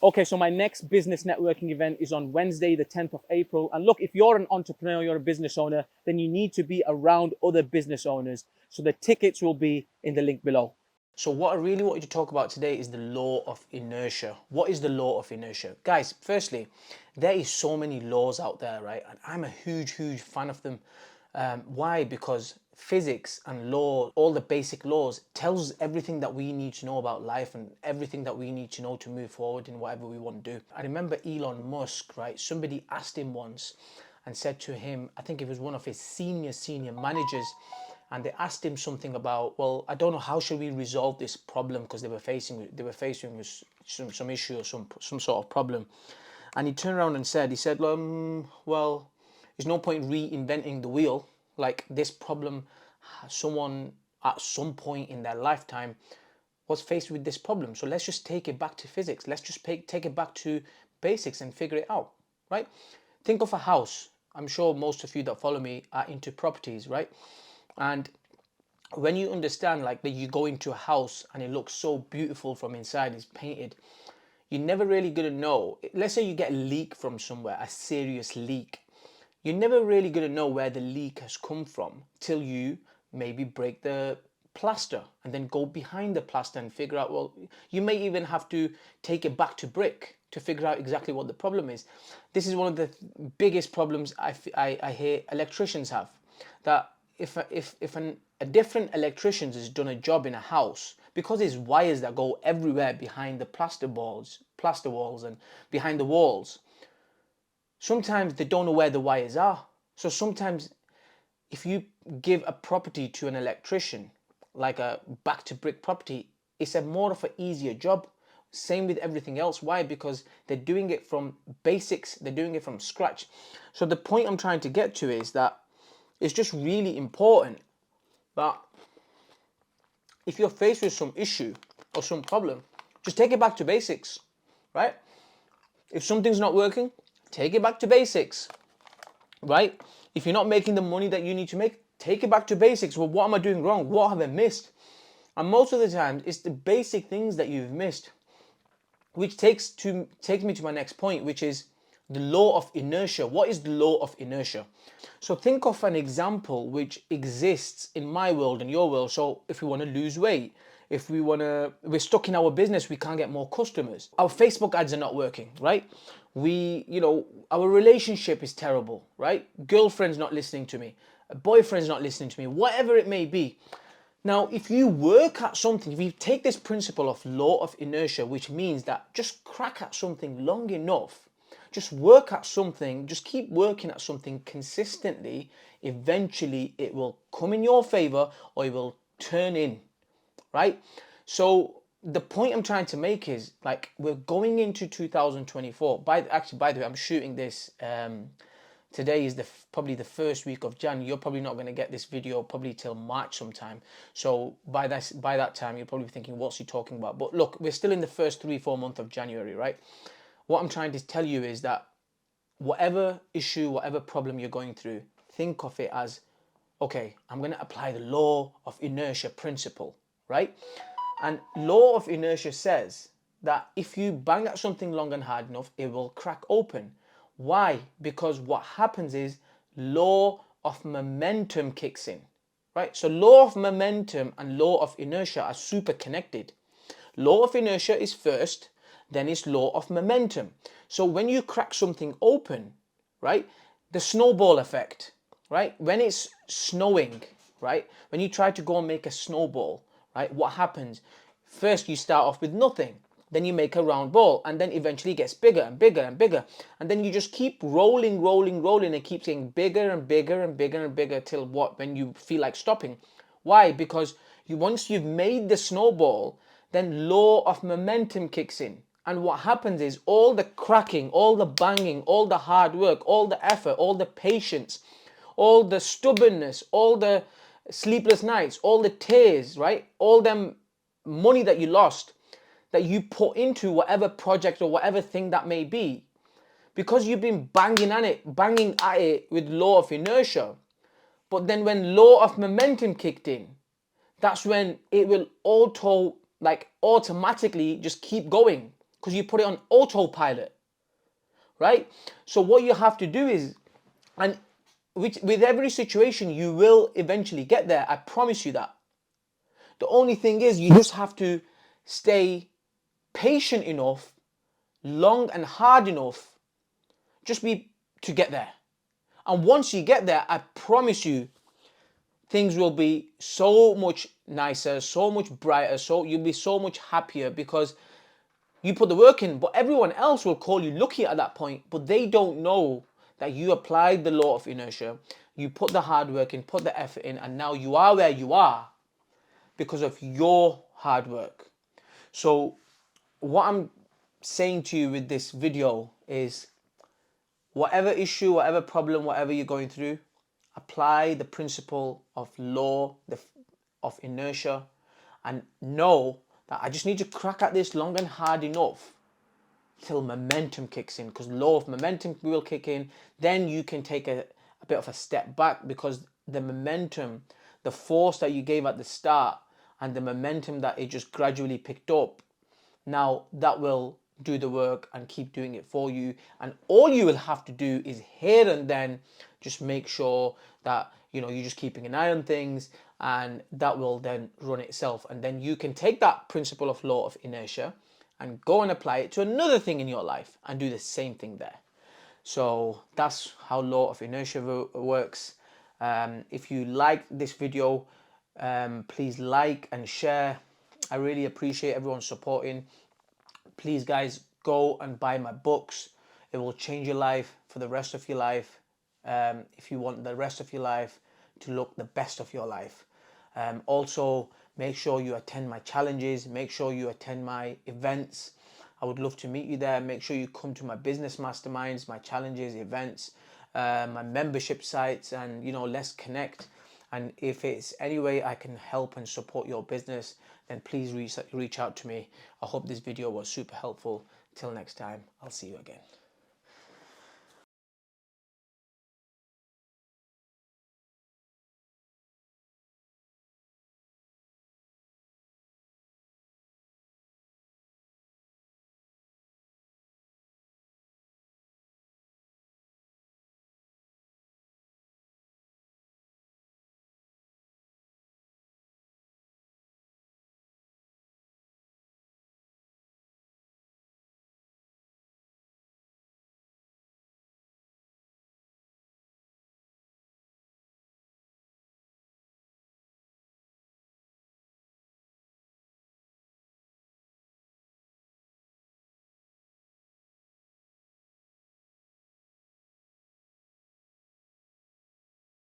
Okay, so my next business networking event is on Wednesday, the 10th of April. And look, if you're an entrepreneur, you're a business owner, then you need to be around other business owners. So the tickets will be in the link below. So what I really want you to talk about today is the law of inertia. What is the law of inertia? Guys, firstly, there is so many laws out there, right? And I'm a huge, huge fan of them. Why? Because physics and law, all the basic laws, tells everything that we need to know about life and everything that we need to know to move forward in whatever we want to do. I remember Elon Musk, right? Somebody asked him once and said to him, I think it was one of his senior managers, and they asked him something about, well, I don't know, how should we resolve this problem, because they were facing with some issue or some sort of problem. And he turned around and said, well, there's no point reinventing the wheel. Like, this problem, someone at some point in their lifetime was faced with this problem. So let's just take it back to physics. Let's just take it back to basics and figure it out, right? Think of a house. I'm sure most of you that follow me are into properties, right? And when you understand, like, that you go into a house and it looks so beautiful from inside, it's painted, you're never really gonna know. Let's say you get a leak from somewhere, a serious leak. You're never really gonna know where the leak has come from till you maybe break the plaster and then go behind the plaster and figure out, well, you may even have to take it back to brick to figure out exactly what the problem is. This is one of the biggest problems I hear electricians have, that if a different electrician has done a job in a house, because there's wires that go everywhere behind the plaster walls and behind the walls, sometimes they don't know where the wires are. So sometimes if you give a property to an electrician, like a back to brick property, it's a more of an easier job. Same with everything else. Why? Because they're doing it from basics, they're doing it from scratch. So the point I'm trying to get to is that it's just really important that if you're faced with some issue or some problem, just take it back to basics, right? If something's not working, take it back to basics, right? If you're not making the money that you need to make, take it back to basics. Well, what am I doing wrong? What have I missed? And most of the time, it's the basic things that you've missed, which takes me to my next point, which is the law of inertia. What is the law of inertia? So think of an example which exists in my world and your world. So if we want to lose weight, if we're stuck in our business, we can't get more customers. Our Facebook ads are not working, right? Our relationship is terrible, right? Girlfriend's not listening to me, a boyfriend's not listening to me, whatever it may be. Now, if you work at something, if you take this principle of law of inertia, which means that just crack at something long enough, just work at something, just keep working at something consistently, eventually it will come in your favor or it will turn in, right? So the point I'm trying to make is, like, we're going into 2024. By the way, I'm shooting this. Today is probably the first week of Jan. You're probably not going to get this video probably till March sometime. So by that time, you're probably thinking, what's he talking about? But look, we're still in the first 3-4 months of January, right? What I'm trying to tell you is that whatever issue, whatever problem you're going through, think of it as, okay, I'm going to apply the law of inertia principle, right? And law of inertia says that if you bang at something long and hard enough, it will crack open. Why? Because what happens is law of momentum kicks in, right? So law of momentum and law of inertia are super connected. Law of inertia is first, then it's law of momentum. So when you crack something open, right, the snowball effect, right, when it's snowing, right, when you try to go and make a snowball, right, what happens? First you start off with nothing, then you make a round ball, and then eventually it gets bigger and bigger and bigger, and then you just keep rolling, and it keeps getting bigger and bigger and bigger and bigger till when you feel like stopping. Why? Because once you've made the snowball, then law of momentum kicks in. And what happens is all the cracking, all the banging, all the hard work, all the effort, all the patience, all the stubbornness, all the sleepless nights, all the tears, right? All them money that you lost, that you put into whatever project or whatever thing that may be, because you've been banging at it with law of inertia. But then when law of momentum kicked in, that's when it will automatically just keep going. because you put it on autopilot, right? So what you have to do is, and with every situation, you will eventually get there. I promise you that. The only thing is, you just have to stay patient enough, long and hard enough, just be to get there. And once you get there, I promise you, things will be so much nicer, so much brighter, so you'll be so much happier because you put the work in. But everyone else will call you lucky at that point, but they don't know that you applied the law of inertia, you put the hard work in, put the effort in, and now you are where you are because of your hard work. So what I'm saying to you with this video is, whatever issue, whatever problem, whatever you're going through, apply the principle of law of inertia and know that I just need to crack at this long and hard enough till momentum kicks in, because law of momentum will kick in. Then you can take a bit of a step back, because the momentum, the force that you gave at the start and the momentum that it just gradually picked up, now that will do the work and keep doing it for you. And all you will have to do is here and then just make sure that you're just keeping an eye on things, and that will then run itself. And then you can take that principle of law of inertia and go and apply it to another thing in your life and do the same thing there. So that's how law of inertia works. If you like this video, please like and share. I really appreciate everyone supporting. Please guys, go and buy my books. It will change your life for the rest of your life, if you want the rest of your life to look the best of your life. Also, make sure you attend my challenges, make sure you attend my events. I would love to meet you there. Make sure you come to my business masterminds, my challenges, events, my membership sites, and let's connect. And if it's any way I can help and support your business, then please reach out to me. I hope this video was super helpful. Till next time, I'll see you again.